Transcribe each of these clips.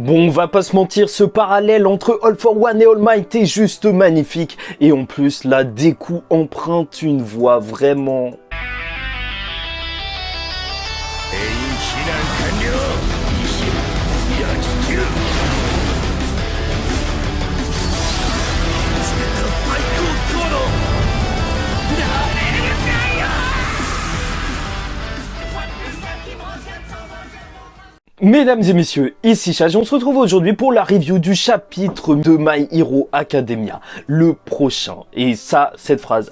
Bon, on va pas se mentir, ce parallèle entre All For One et All Might est juste magnifique. Et en plus, là, Deku emprunte une voix vraiment... Mesdames et messieurs, ici Chage, on se retrouve aujourd'hui pour la review du chapitre de My Hero Academia, le prochain. Et ça, cette phrase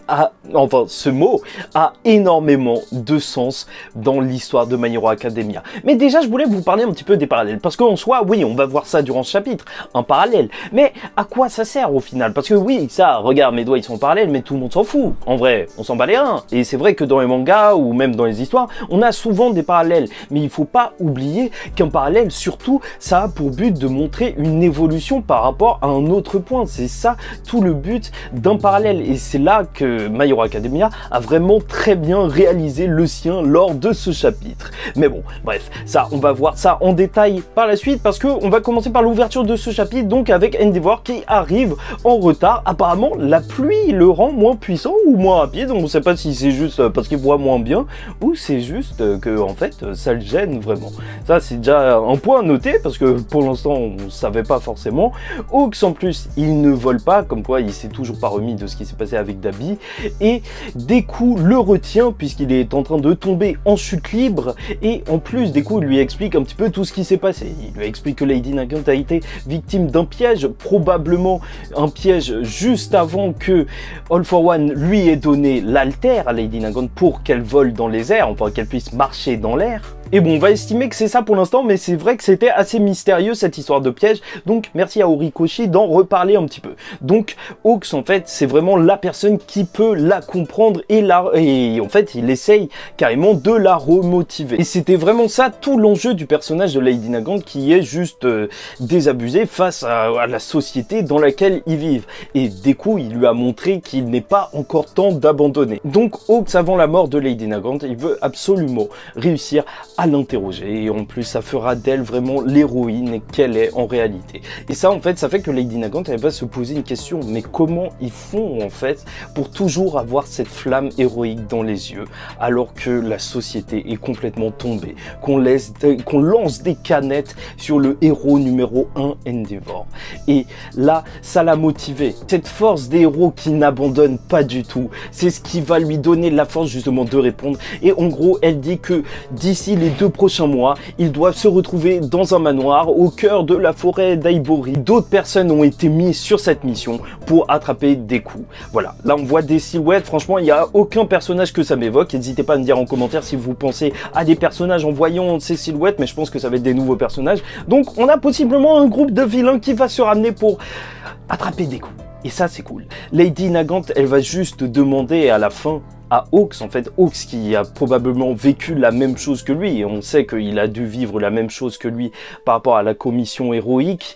ce mot a énormément de sens dans l'histoire de My Hero Academia. Mais déjà, je voulais vous parler un petit peu des parallèles, parce qu'en soi, oui, on va voir ça durant ce chapitre, un parallèle. Mais à quoi ça sert au final? Parce que oui, ça, regarde, mes doigts, ils sont parallèles, mais tout le monde s'en fout. En vrai, on s'en bat les reins. Et c'est vrai que dans les mangas, ou même dans les histoires, on a souvent des parallèles. Mais il faut pas oublier qu'un parallèle, surtout, ça a pour but de montrer une évolution par rapport à un autre point. C'est ça tout le but d'un parallèle. Et c'est là que My Hero Academia a vraiment très bien réalisé le sien lors de ce chapitre. Mais bon, bref, ça, on va voir ça en détail par la suite parce que on va commencer par l'ouverture de ce chapitre, donc avec Endeavor qui arrive en retard. Apparemment, la pluie le rend moins puissant ou moins rapide. On ne sait pas si c'est juste parce qu'il voit moins bien ou c'est juste que, en fait, ça le gêne vraiment. Ça, c'est déjà un point à noter parce que pour l'instant on ne savait pas forcément. Oaks en plus il ne vole pas, comme quoi il s'est toujours pas remis de ce qui s'est passé avec Dabi, et Deku le retient puisqu'il est en train de tomber en chute libre, et en plus Deku lui explique un petit peu tout ce qui s'est passé. Il lui explique que Lady Nagant a été victime d'un piège, probablement un piège juste avant que All For One lui ait donné l'alter à Lady Nagant pour qu'elle vole dans les airs, enfin qu'elle puisse marcher dans l'air. Et bon, on va estimer que c'est ça pour l'instant, mais c'est vrai que c'était assez mystérieux cette histoire de piège, donc merci à Horikoshi d'en reparler un petit peu. Donc Hawks, en fait, c'est vraiment la personne qui peut la comprendre et en fait, il essaye carrément de la remotiver. Et c'était vraiment ça tout l'enjeu du personnage de Lady Nagant, qui est juste désabusé face à la société dans laquelle ils vivent. Et Deku, il lui a montré qu'il n'est pas encore temps d'abandonner. Donc Hawks, avant la mort de Lady Nagant, il veut absolument réussir à l'interroger, et en plus ça fera d'elle vraiment l'héroïne qu'elle est en réalité. Et ça en fait, ça fait que Lady Nagant elle va se poser une question, mais comment ils font en fait pour toujours avoir cette flamme héroïque dans les yeux alors que la société est complètement tombée, qu'on lance des canettes sur le héros numéro 1 Endeavor. Et là ça l'a motivé, cette force des héros qui n'abandonnent pas du tout, c'est ce qui va lui donner la force justement de répondre. Et en gros elle dit que d'ici les 2 prochains mois, ils doivent se retrouver dans un manoir au cœur de la forêt d'Aibori. D'autres personnes ont été mises sur cette mission pour attraper Deku. Voilà, là on voit des silhouettes, franchement il n'y a aucun personnage que ça m'évoque. N'hésitez pas à me dire en commentaire si vous pensez à des personnages en voyant ces silhouettes, mais je pense que ça va être des nouveaux personnages. Donc on a possiblement un groupe de vilains qui va se ramener pour attraper Deku. Et ça c'est cool. Lady Nagant, elle va juste demander à la fin à Hawks, en fait, Hawks qui a probablement vécu la même chose que lui, et on sait qu'il a dû vivre la même chose que lui par rapport à la commission héroïque,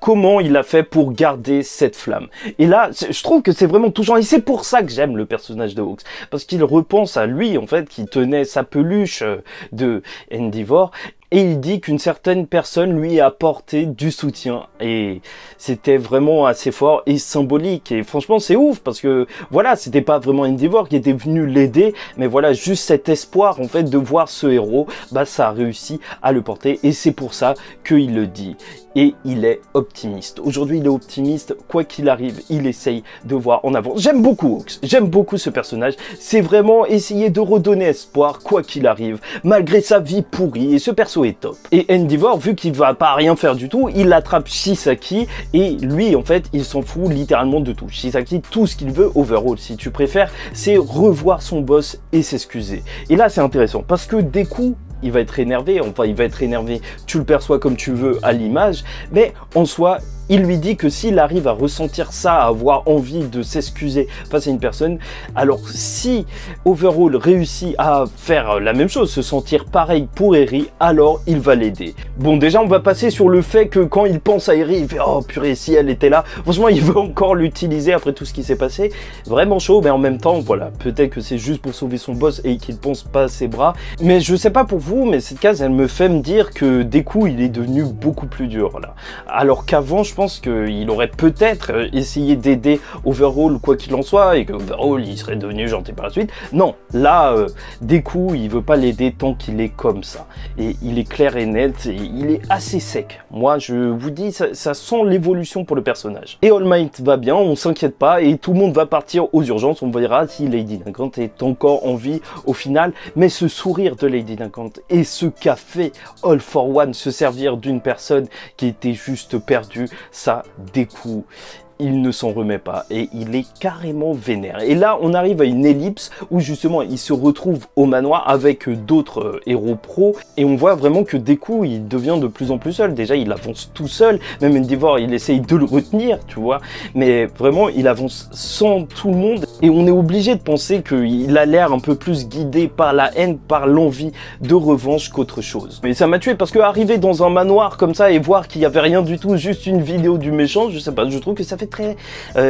comment il a fait pour garder cette flamme. Et là, je trouve que c'est vraiment touchant, et c'est pour ça que j'aime le personnage de Hawks, parce qu'il repense à lui, en fait, qui tenait sa peluche de Endeavor, et il dit qu'une certaine personne lui a apporté du soutien. Et c'était vraiment assez fort et symbolique. Et franchement, c'est ouf parce que voilà, c'était pas vraiment Endeavor qui était venu l'aider. Mais voilà, juste cet espoir en fait de voir ce héros, bah ça a réussi à le porter. Et c'est pour ça qu'il le dit. Et il est optimiste. Aujourd'hui, il est optimiste. Quoi qu'il arrive, il essaye de voir en avant. J'aime beaucoup Hawks. J'aime beaucoup ce personnage. C'est vraiment essayer de redonner espoir, quoi qu'il arrive, malgré sa vie pourrie. Et ce perso est top. Et Endeavor, vu qu'il va pas rien faire du tout, il attrape Shisaki. Et lui, en fait, il s'en fout littéralement de tout. Shisaki, tout ce qu'il veut, overall, si tu préfères, c'est revoir son boss et s'excuser. Et là, c'est intéressant parce que Deku, il va être énervé, tu le perçois comme tu veux à l'image, mais en soi, il lui dit que s'il arrive à ressentir ça, à avoir envie de s'excuser face à une personne, alors si Overhaul réussit à faire la même chose, se sentir pareil pour Eri, alors il va l'aider. Bon, déjà on va passer sur le fait que quand il pense à Eri, il fait oh purée, si elle était là, franchement il veut encore l'utiliser après tout ce qui s'est passé, vraiment chaud, mais en même temps voilà, peut-être que c'est juste pour sauver son boss et qu'il pense pas à ses bras, mais je sais pas pour vous, mais cette case elle me fait me dire que Deku il est devenu beaucoup plus dur là, alors qu'avant je pense qu'il aurait peut-être essayé d'aider Overhaul quoi qu'il en soit, et que Overhaul il serait devenu gentil par la suite. Non, là Deku il veut pas l'aider tant qu'il est comme ça, et il est clair et net, et il est assez sec. Moi je vous dis, ça sent l'évolution pour le personnage. Et All Might va bien, on s'inquiète pas, et tout le monde va partir aux urgences, on verra si Lady Nagant est encore en vie au final, mais ce sourire de Lady Nagant et ce qu'a fait All for One, se servir d'une personne qui était juste perdue, ça Deku, il ne s'en remet pas et il est carrément vénère. Et là, on arrive à une ellipse où justement, il se retrouve au manoir avec d'autres héros pros et on voit vraiment que Deku, il devient de plus en plus seul. Déjà, il avance tout seul, même Endeavor, il essaye de le retenir, tu vois, mais vraiment, il avance sans tout le monde et on est obligé de penser qu'il a l'air un peu plus guidé par la haine, par l'envie de revanche qu'autre chose. Mais ça m'a tué parce que arriver dans un manoir comme ça et voir qu'il n'y avait rien du tout, juste une vidéo du méchant, je sais pas, je trouve que ça fait très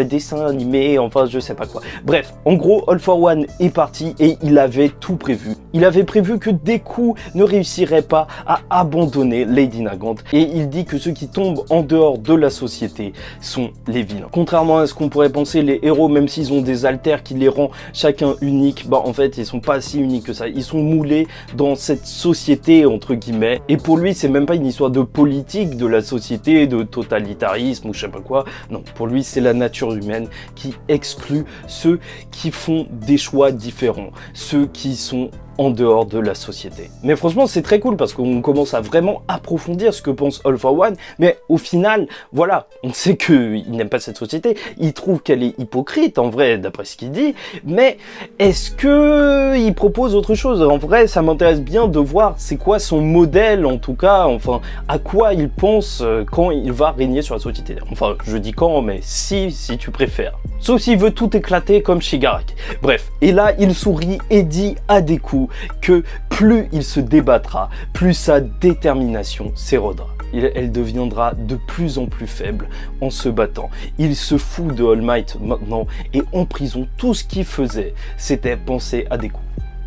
dessin animé, enfin je sais pas quoi. Bref, en gros, All for One est parti et il avait tout prévu. Il avait prévu que Deku ne réussirait pas à abandonner Lady Nagant et il dit que ceux qui tombent en dehors de la société sont les vilains. Contrairement à ce qu'on pourrait penser, les héros, même s'ils ont des alters qui les rend chacun uniques, bah en fait ils sont pas si uniques que ça. Ils sont moulés dans cette société entre guillemets et pour lui c'est même pas une histoire de politique de la société, de totalitarisme ou je sais pas quoi. Non, pour lui c'est la nature humaine qui exclut ceux qui font des choix différents, ceux qui sont en dehors de la société. Mais franchement, c'est très cool parce qu'on commence à vraiment approfondir ce que pense All for One, mais au final, voilà, on sait qu'il n'aime pas cette société, il trouve qu'elle est hypocrite, en vrai, d'après ce qu'il dit, mais est-ce que il propose autre chose? En vrai, ça m'intéresse bien de voir c'est quoi son modèle, en tout cas, enfin, à quoi il pense quand il va régner sur la société. Enfin, je dis quand, mais si tu préfères. Sauf s'il veut tout éclater comme Shigaraki. Bref, et là, il sourit et dit à Deku que plus il se débattra, plus sa détermination s'érodera. Elle deviendra de plus en plus faible en se battant. Il se fout de All Might maintenant et en prison, tout ce qu'il faisait, c'était penser à Deku.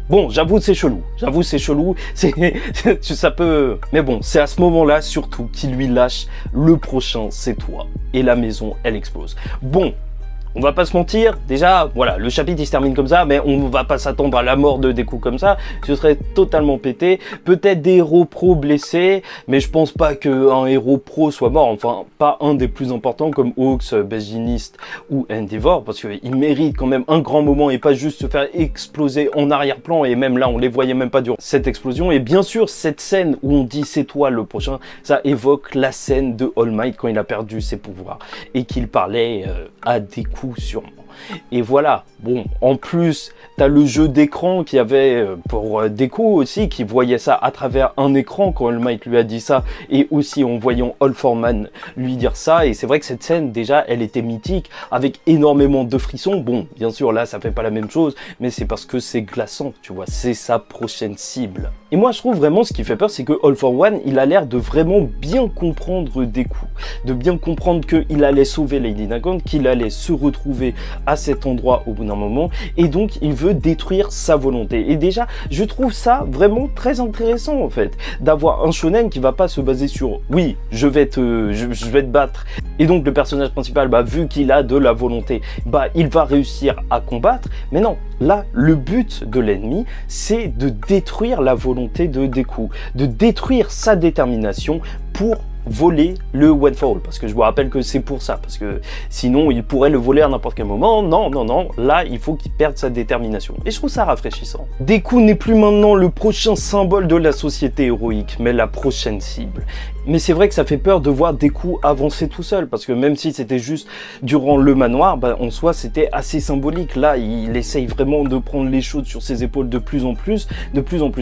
Bon, j'avoue c'est chelou, ça peut... Mais bon, c'est à ce moment-là surtout qu'il lui lâche le prochain c'est toi. Et la maison, elle explose. Bon, on va pas se mentir, déjà, voilà, le chapitre il se termine comme ça, mais on va pas s'attendre à la mort de Deku comme ça, ce serait totalement pété. Peut-être des héros pro blessés, mais je pense pas qu'un héros pro soit mort, enfin, pas un des plus importants comme Hawks, Besginist ou Endeavor, parce qu'il mérite quand même un grand moment et pas juste se faire exploser en arrière-plan, et même là, on les voyait même pas durant cette explosion. Et bien sûr, cette scène où on dit c'est toi le prochain, ça évoque la scène de All Might quand il a perdu ses pouvoirs et qu'il parlait à Deku sûrement. Et voilà, bon, en plus, t'as le jeu d'écran qu'il y avait pour Deku aussi, qui voyait ça à travers un écran quand All Might lui a dit ça, et aussi en voyant All for Man lui dire ça, et c'est vrai que cette scène, déjà, elle était mythique, avec énormément de frissons. Bon, bien sûr, là, ça fait pas la même chose, mais c'est parce que c'est glaçant, tu vois, c'est sa prochaine cible. Et moi, je trouve vraiment ce qui fait peur, c'est que All for One, il a l'air de vraiment bien comprendre Deku, de bien comprendre qu'il allait sauver Lady Nagant, qu'il allait se retrouver à cet endroit au bout d'un moment, et donc il veut détruire sa volonté. Et déjà, je trouve ça vraiment très intéressant en fait, d'avoir un shonen qui va pas se baser sur oui, je vais te battre, et donc le personnage principal, bah vu qu'il a de la volonté, bah il va réussir à combattre, mais non, là le but de l'ennemi c'est de détruire la volonté de Deku, de détruire sa détermination pour voler le One for All, parce que je vous rappelle que c'est pour ça, parce que sinon il pourrait le voler à n'importe quel moment. Non, là il faut qu'il perde sa détermination, et je trouve ça rafraîchissant. Deku n'est plus maintenant le prochain symbole de la société héroïque, mais la prochaine cible. Mais c'est vrai que ça fait peur de voir Deku avancer tout seul, parce que même si c'était juste durant le manoir, bah, en soi c'était assez symbolique. Là, il essaye vraiment de prendre les choses sur ses épaules de plus en plus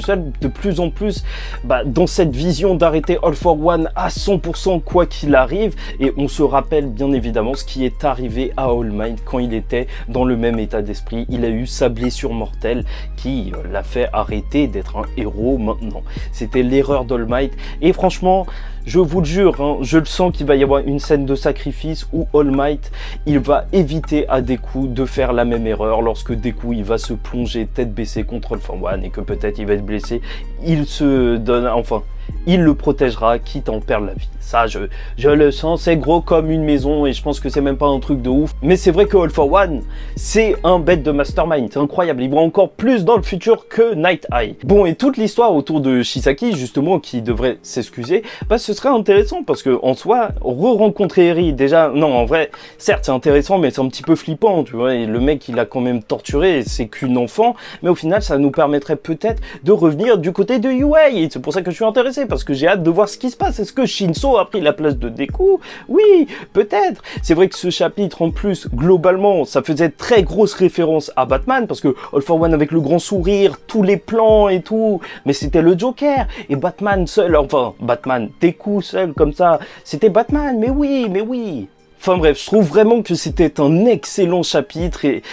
seul, de plus en plus bah, dans cette vision d'arrêter All for One à 100% quoi qu'il arrive. Et on se rappelle bien évidemment ce qui est arrivé à All Might quand il était dans le même état d'esprit. Il a eu sa blessure mortelle qui l'a fait arrêter d'être un héros maintenant. C'était l'erreur d'All Might. Et franchement, je vous le jure, hein, je le sens qu'il va y avoir une scène de sacrifice où All Might, il va éviter à Deku de faire la même erreur lorsque Deku, il va se plonger tête baissée contre All for One et que peut-être il va être blessé. Il se donne, enfin, il le protégera, quitte à en perdre la vie. Ça, je le sens, c'est gros comme une maison et je pense que c'est même pas un truc de ouf. Mais c'est vrai que All for One, c'est un bête de mastermind, c'est incroyable. Il voit encore plus dans le futur que Night Eye. Bon, et toute l'histoire autour de Shisaki, justement, qui devrait s'excuser, bah ce serait intéressant parce que en soi, re-rencontrer Eri, déjà, non, en vrai, certes, c'est intéressant, mais c'est un petit peu flippant, tu vois. Et le mec, il a quand même torturé, c'est qu'une enfant, mais au final, ça nous permettrait peut-être de revenir du côté de Yue. Et c'est pour ça que je suis intéressé, parce que j'ai hâte de voir ce qui se passe. Est-ce que Shinso a pris la place de Deku? Oui, peut-être. C'est vrai que ce chapitre, en plus, globalement, ça faisait très grosse référence à Batman, parce que All for One avec le grand sourire, tous les plans et tout, mais c'était le Joker, et Batman seul, enfin, Batman, Deku seul, comme ça, c'était Batman, mais oui, mais oui. Enfin bref, je trouve vraiment que c'était un excellent chapitre et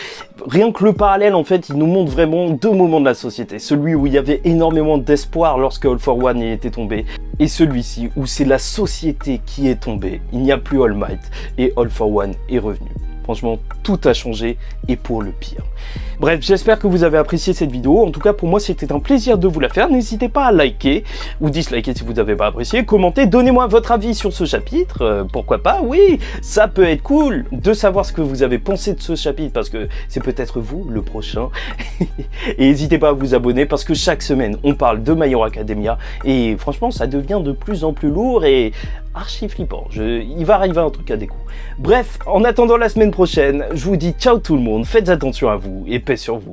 rien que le parallèle, en fait, il nous montre vraiment deux moments de la société. Celui où il y avait énormément d'espoir lorsque All for One y était tombé et celui-ci où c'est la société qui est tombée. Il n'y a plus All Might et All for One est revenu. Franchement, tout a changé et pour le pire. Bref, j'espère que vous avez apprécié cette vidéo. En tout cas, pour moi, c'était un plaisir de vous la faire. N'hésitez pas à liker ou disliker si vous n'avez pas apprécié. Commentez, donnez-moi votre avis sur ce chapitre. Pourquoi pas, oui, ça peut être cool de savoir ce que vous avez pensé de ce chapitre parce que c'est peut-être vous le prochain. Et n'hésitez pas à vous abonner parce que chaque semaine, on parle de My Hero Academia. Et franchement, ça devient de plus en plus lourd et archi flippant. Il va arriver un truc à Deku. Bref, en attendant la semaine prochaine, je vous dis ciao tout le monde, faites attention à vous et paix sur vous.